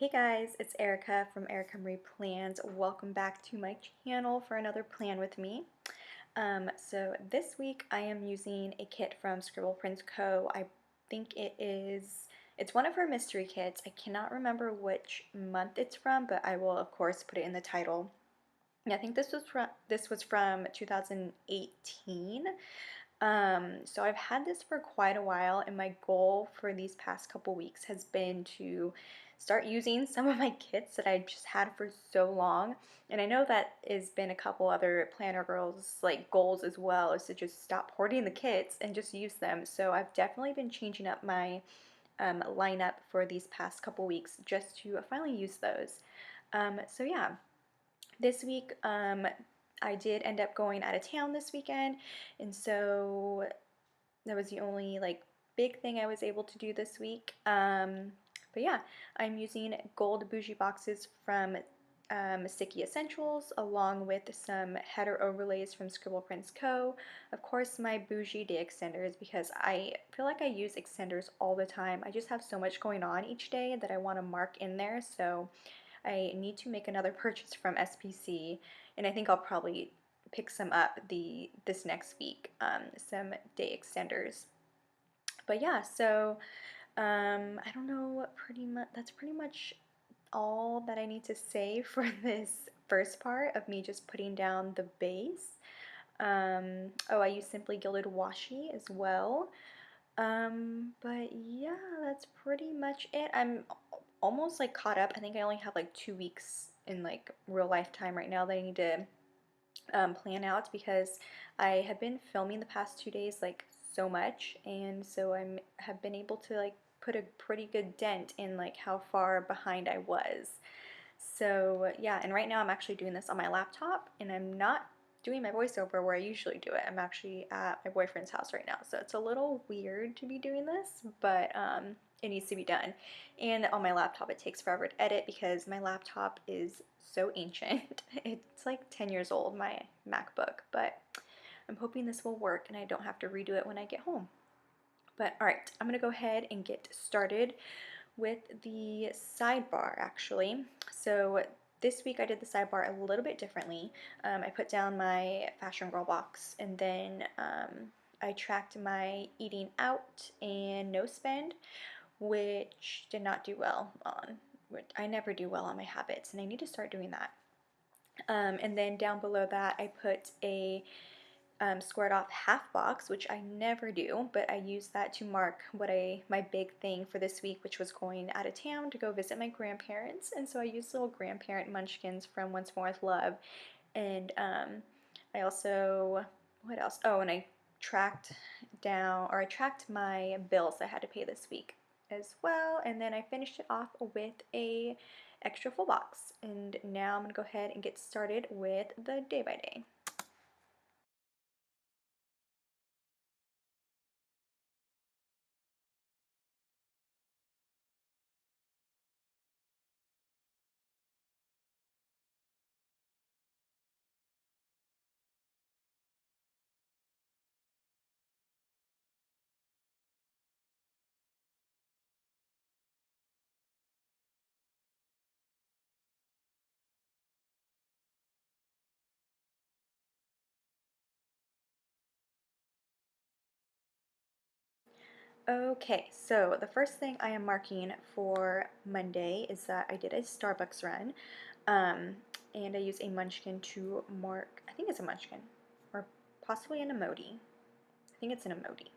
Hey guys, it's Erica from Erica Marie Plans. Welcome back to my channel for another plan with me. So this week I am using a kit from Scribble Co. I think it's one of her mystery kits. I cannot remember which month it's from, but I will of course put it in the title. And I think this was from 2018. So I've had this for quite a while, and my goal for these past couple weeks has been to start using some of my kits that I just had for so long. And I know that has been a couple other planner girls like goals as well, is to just stop hoarding the kits and just use them. So I've definitely been changing up my lineup for these past couple weeks just to finally use those. So yeah, this week I did end up going out of town this weekend, and so that was the only like big thing I was able to do this week. But yeah, I'm using gold bougie boxes from Sticky Essentials along with some header overlays from Scribble Co. Of course, my bougie day extenders, because I feel like I use extenders all the time. I just have so much going on each day that I want to mark in there, so I need to make another purchase from SPC, and I think I'll probably pick some up this next week, some day extenders. But yeah, so I don't know, pretty much that's pretty much all that I need to say for this first part of me just putting down the base. Oh, I use Simply Gilded Washi as well. But yeah, that's pretty much it. I'm almost like caught up. I think I only have like 2 weeks in like real life time right now that I need to plan out, because I have been filming the past 2 days like so much, and so I have been able to like put a pretty good dent in like how far behind I was. So yeah, and right now I'm actually doing this on my laptop, and I'm not doing my voiceover where I usually do it. I'm actually at my boyfriend's house right now, so it's a little weird to be doing this, but it needs to be done. And on my laptop it takes forever to edit because my laptop is so ancient. It's like 10 years old, my MacBook, but I'm hoping this will work and I don't have to redo it when I get home. But alright, I'm going to go ahead and get started with the sidebar actually. So this week I did the sidebar a little bit differently. I put down my Fashion Girl box, and then I tracked my eating out and no spend, which did not do well on. I never do well on my habits, and I need to start doing that. And then down below that I put a squared off half box, which I never do, but I used that to mark my big thing for this week, which was going out of town to go visit my grandparents. And so I used little grandparent munchkins from Once More with Love. And I also, what else? Oh, and I tracked my bills I had to pay this week as well. And then I finished it off with a extra full box. And now I'm gonna go ahead and get started with the day by day. Okay, so the first thing I am marking for Monday is that I did a Starbucks run, um, and I use a munchkin to mark, I think it's a munchkin, or possibly an emoji. I think it's an emoji.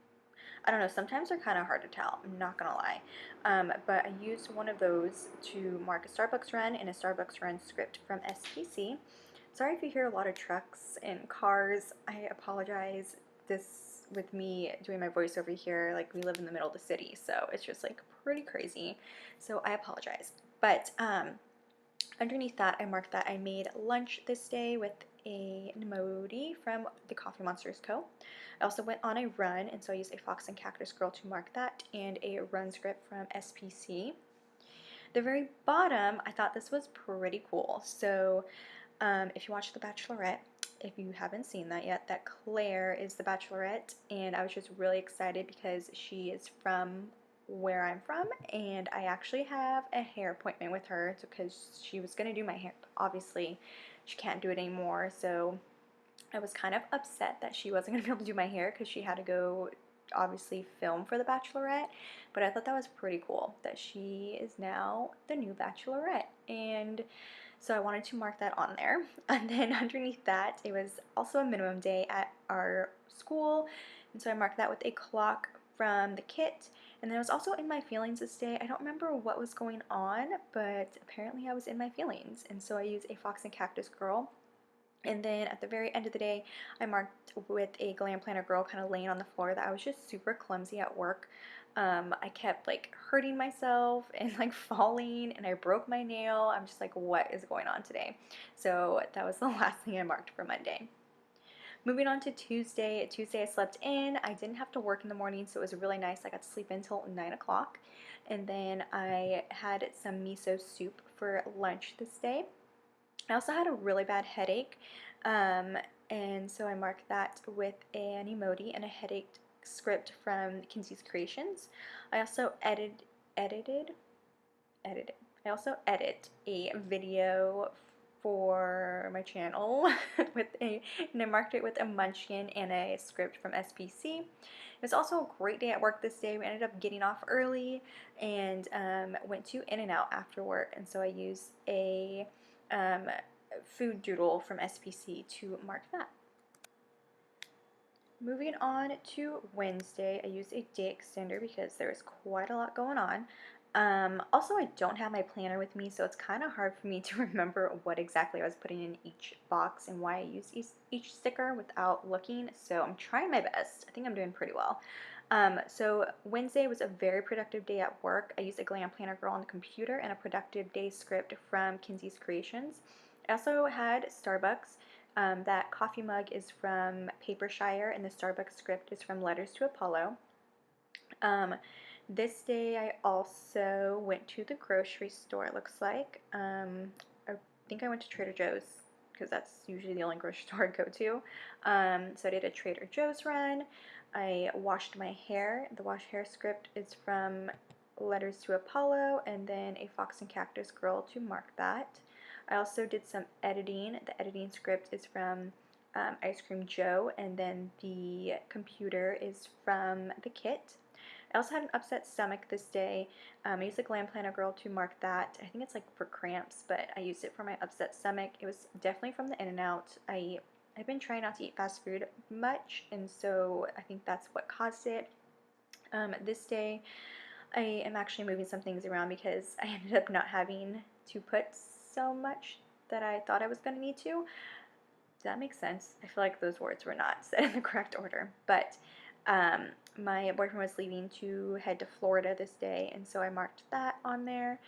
I don't know, sometimes they're kind of hard to tell, I'm not gonna lie. But I used one of those to mark a Starbucks run and a Starbucks run script from SPC. Sorry if you hear a lot of trucks and cars. I apologize. This, with me doing my voiceover here, like we live in the middle of the city, so it's just like pretty crazy. So I apologize. But underneath that, I marked that I made lunch this day with an emoji from the Coffee Monsters Co. I also went on a run, and so I used a Fox and Cactus Girl to mark that, and a run script from SPC. The very bottom, I thought this was pretty cool. So if you watch The Bachelorette, if you haven't seen that yet, that Claire is the Bachelorette, and I was just really excited because she is from where I'm from, and I actually have a hair appointment with her because she was going to do my hair. Obviously, she can't do it anymore, so I was kind of upset that she wasn't going to be able to do my hair because she had to go obviously film for The Bachelorette, but I thought that was pretty cool that she is now the new Bachelorette, and so I wanted to mark that on there. And then underneath that, it was also a minimum day at our school, and so I marked that with a clock from the kit. And then I was also in my feelings this day. I don't remember what was going on, but apparently I was in my feelings, and so I used a Fox and Cactus Girl. And then at the very end of the day, I marked with a Glam Planner Girl kind of laying on the floor that I was just super clumsy at work. I kept like hurting myself and like falling, and I broke my nail. I'm just like, what is going on today? So that was the last thing I marked for Monday. Moving on to Tuesday. Tuesday I slept in. I didn't have to work in the morning, so it was really nice. I got to sleep until 9 o'clock. And then I had some miso soup for lunch this day. I also had a really bad headache, and so I marked that with an emoji and a headache script from Kinsey's Creations. I also edited, edited. I also edit a video for my channel and I marked it with a munchkin and a script from SPC. It was also a great day at work this day. We ended up getting off early and went to In-N-Out after work, and so I used a food doodle from SPC to mark that. Moving on to Wednesday, I used a day extender because there's quite a lot going on. Also, I don't have my planner with me, so it's kind of hard for me to remember what exactly I was putting in each box and why I used each sticker without looking, so I'm trying my best. I think I'm doing pretty well. So Wednesday was a very productive day at work. I used a Glam Planner Girl on the computer and a productive day script from Kinsey's Creations. I also had Starbucks. That coffee mug is from Papershire, and the Starbucks script is from Letters to Apollo. This day I also went to the grocery store, it looks like. I think I went to Trader Joe's because that's usually the only grocery store I go to. So I did a Trader Joe's run. I washed my hair. The wash hair script is from Letters to Apollo, and then a Fox and Cactus Girl to mark that. I also did some editing. The editing script is from Ice Cream Joe, and then the computer is from the kit. I also had an upset stomach this day. I used the Glam Planner Girl to mark that. I think it's like for cramps, but I used it for my upset stomach. It was definitely from the In-N-Out. I've been trying not to eat fast food much, and so I think that's what caused it. This day, I am actually moving some things around because I ended up not having to put so much that I thought I was going to need to. Does that make sense? I feel like those words were not said in the correct order, but my boyfriend was leaving to head to Florida this day, and so I marked that on there.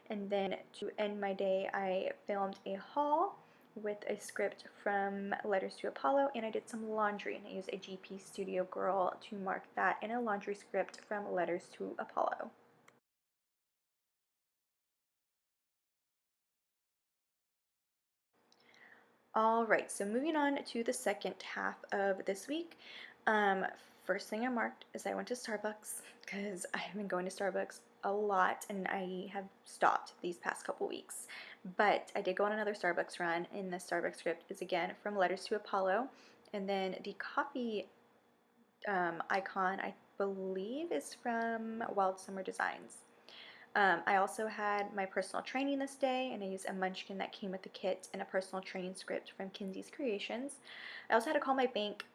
And then to end my day, I filmed a haul with a script from Letters to Apollo, and I did some laundry, and I used a GP Studio Girl to mark that in a laundry script from Letters to Apollo. Alright, so moving on to the second half of this week. Um, First thing I marked is I went to Starbucks because I have been going to Starbucks a lot and I have stopped these past couple weeks. But I did go on another Starbucks run, and the Starbucks script is again from Letters to Apollo. And then the coffee icon, I believe, is from Wild Summer Designs. I also had my personal training this day, and I used a munchkin that came with the kit and a personal training script from Kinsey's Creations. I also had to call my bank.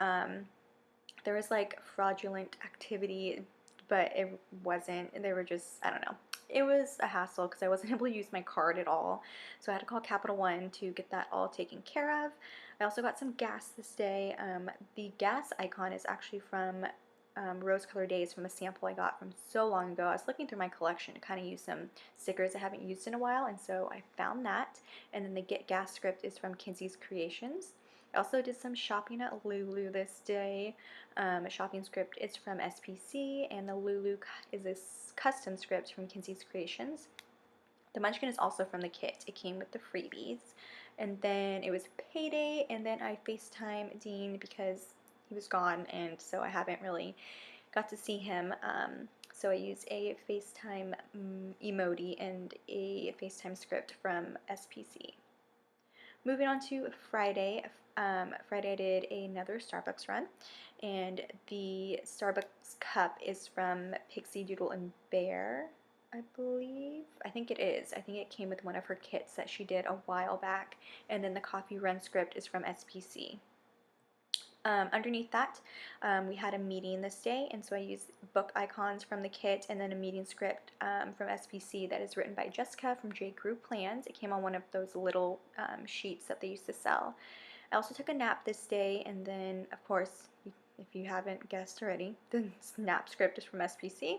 There was like fraudulent activity, but it wasn't. They were just, I don't know. It was a hassle because I wasn't able to use my card at all. So I had to call Capital One to get that all taken care of. I also got some gas this day. The gas icon is actually from Rose Color Days, from a sample I got from so long ago. I was looking through my collection to kind of use some stickers I haven't used in a while, and so I found that. And then the Get Gas script is from Kinsey's Creations. I also did some shopping at Lulu this day. A shopping script is from SPC, and the Lulu is a custom script from Kinsey's Creations. The munchkin is also from the kit. It came with the freebies. And then it was payday, and then I FaceTime Dean because he was gone, and so I haven't really got to see him. So I used a FaceTime emoji and a FaceTime script from SPC. Moving on to Friday. Friday I did another Starbucks run, and the Starbucks cup is from Pixie Doodle and Bear, I believe. I think it is. I think it came with one of her kits that she did a while back, and then the coffee run script is from SPC. Underneath that, we had a meeting this day, and so I used book icons from the kit and then a meeting script from SPC that is written by Jessica from J. Crew Plans. It came on one of those little sheets that they used to sell. I also took a nap this day, and then, of course, if you haven't guessed already, the nap script is from SPC.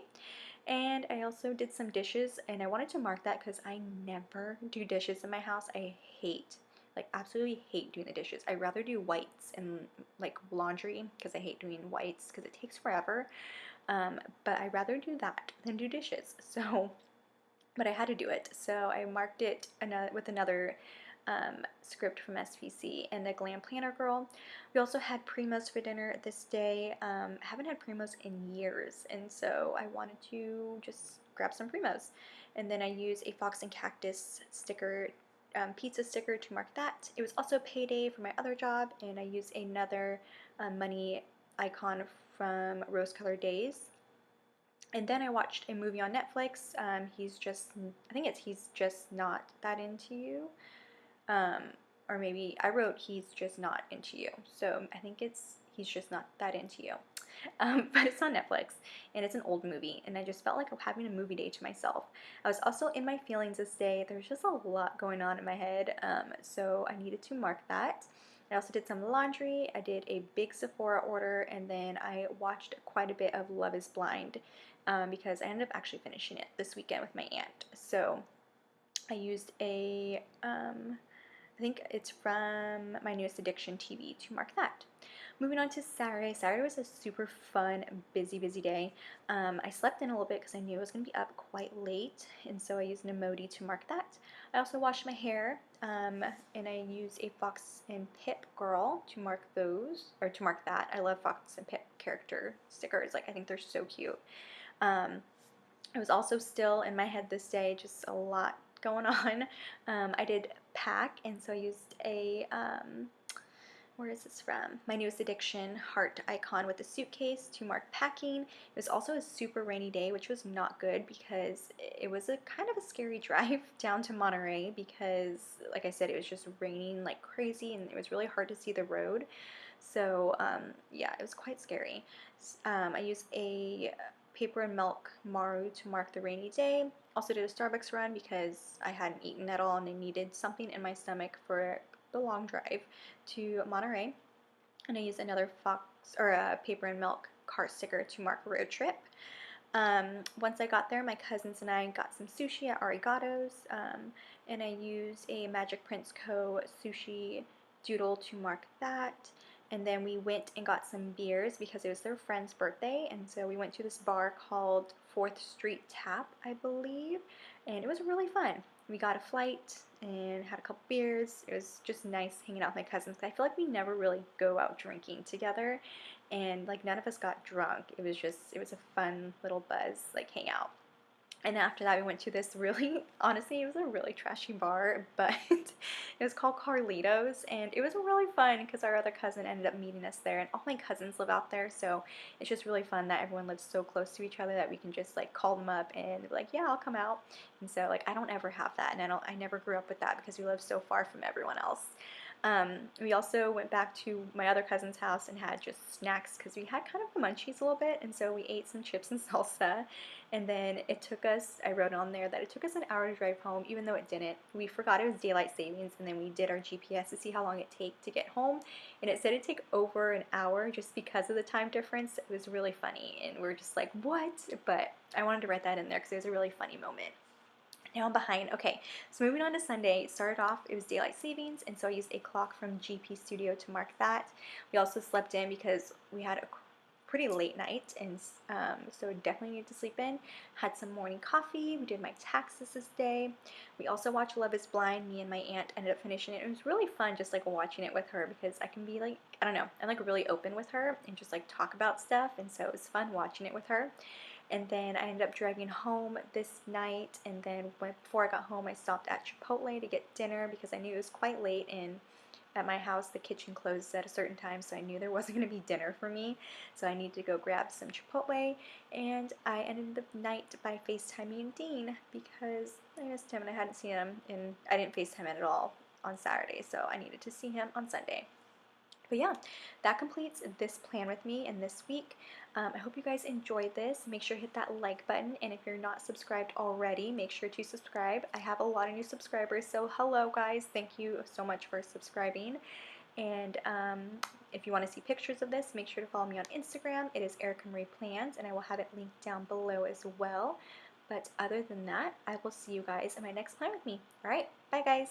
And I also did some dishes, and I wanted to mark that because I never do dishes in my house. I hate, like, absolutely hate doing the dishes. I'd rather do whites and like laundry because I hate doing whites because it takes forever. But I'd rather do that than do dishes. So, but I had to do it. So I marked it with another script from SPC and the Glam Planner Girl. We also had Primos for dinner this day. I haven't had Primos in years, and so I wanted to just grab some Primos. And then I used a Fox and Cactus sticker, pizza sticker to mark that. It was also payday for my other job, and I used another money icon from Rose Colored Days. And then I watched a movie on Netflix. I think it's He's Just Not That Into You. Um, or maybe I wrote He's Just Not Into You. So I think it's He's Just Not That Into You. But it's on Netflix, and it's an old movie, and I just felt like having a movie day to myself. I was also in my feelings this day. There's just a lot going on in my head, so I needed to mark that. I also did some laundry. I did a big Sephora order, and then I watched quite a bit of Love is Blind because I ended up actually finishing it this weekend with my aunt. So I used I think it's from My Newest Addiction TV to mark that. Moving on to Saturday. Saturday was a super fun, busy day. I slept in a little bit because I knew I was going to be up quite late, and so I used an emoji to mark that. I also washed my hair, and I used a Fox and Pip girl to mark that. I love Fox and Pip character stickers. Like, I think they're so cute. I was also still in my head this day, just a lot going on. I did pack, and so I used a, where is this from? My Newest Addiction heart icon with a suitcase to mark packing. It was also a super rainy day, which was not good because it was a kind of a scary drive down to Monterey because, like I said, it was just raining like crazy, and it was really hard to see the road. So, yeah, it was quite scary. I used a paper and milk Maru to mark the rainy day. Also did a Starbucks run because I hadn't eaten at all and I needed something in my stomach for the long drive to Monterey. And I used another a paper and milk car sticker to mark a road trip. Once I got there, my cousins and I got some sushi at Arigatos, and I used a Magic Prince Co. sushi doodle to mark that. And then we went and got some beers because it was their friend's birthday, and so we went to this bar called 4th Street Tap, I believe, and it was really fun. We got a flight and had a couple beers. It was just nice hanging out with my cousins. I feel like we never really go out drinking together, and like none of us got drunk. It was a fun little buzz, like hangout. And after that, we went to this really, honestly, it was a really trashy bar, but it was called Carlitos, and it was really fun because our other cousin ended up meeting us there, and all my cousins live out there, so it's just really fun that everyone lives so close to each other that we can just like call them up and be like, yeah, I'll come out. And so like I don't ever have that, and I never grew up with that because we live so far from everyone else. We also went back to my other cousin's house and had just snacks because we had kind of the munchies a little bit, and so we ate some chips and salsa. And then it took us, I wrote on there that it took us an hour to drive home, even though it didn't. We forgot it was daylight savings, and then we did our GPS to see how long it take to get home, and it said it'd take over an hour just because of the time difference. It was really funny, and we were just like, what? But I wanted to write that in there because it was a really funny moment. Now I'm behind. Okay, so moving on to Sunday. It started off, it was daylight savings, and so I used a clock from GP Studio to mark that. We also slept in because we had a pretty late night, and so definitely needed to sleep in. Had some morning coffee. We did my taxes this day. We also watched Love is Blind. Me and my aunt ended up finishing it. It was really fun just like watching it with her because I can be like, I don't know, I'm like really open with her and just like talk about stuff, and so it was fun watching it with her. And then I ended up driving home this night, and then before I got home I stopped at Chipotle to get dinner because I knew it was quite late, and at my house the kitchen closes at a certain time, so I knew there wasn't going to be dinner for me, so I needed to go grab some Chipotle. And I ended the night by FaceTiming Dean because I missed him and I hadn't seen him, and I didn't FaceTime him at all on Saturday, so I needed to see him on Sunday. But yeah, that completes this plan with me and this week. I hope you guys enjoyed this. Make sure to hit that like button, and if you're not subscribed already, make sure to subscribe. I have a lot of new subscribers, so hello guys, thank you so much for subscribing. And if you want to see pictures of this, make sure to follow me on Instagram. It is Erica Marie Plans, and I will have it linked down below as well. But other than that, I will see you guys in my next plan with me. All right, bye guys.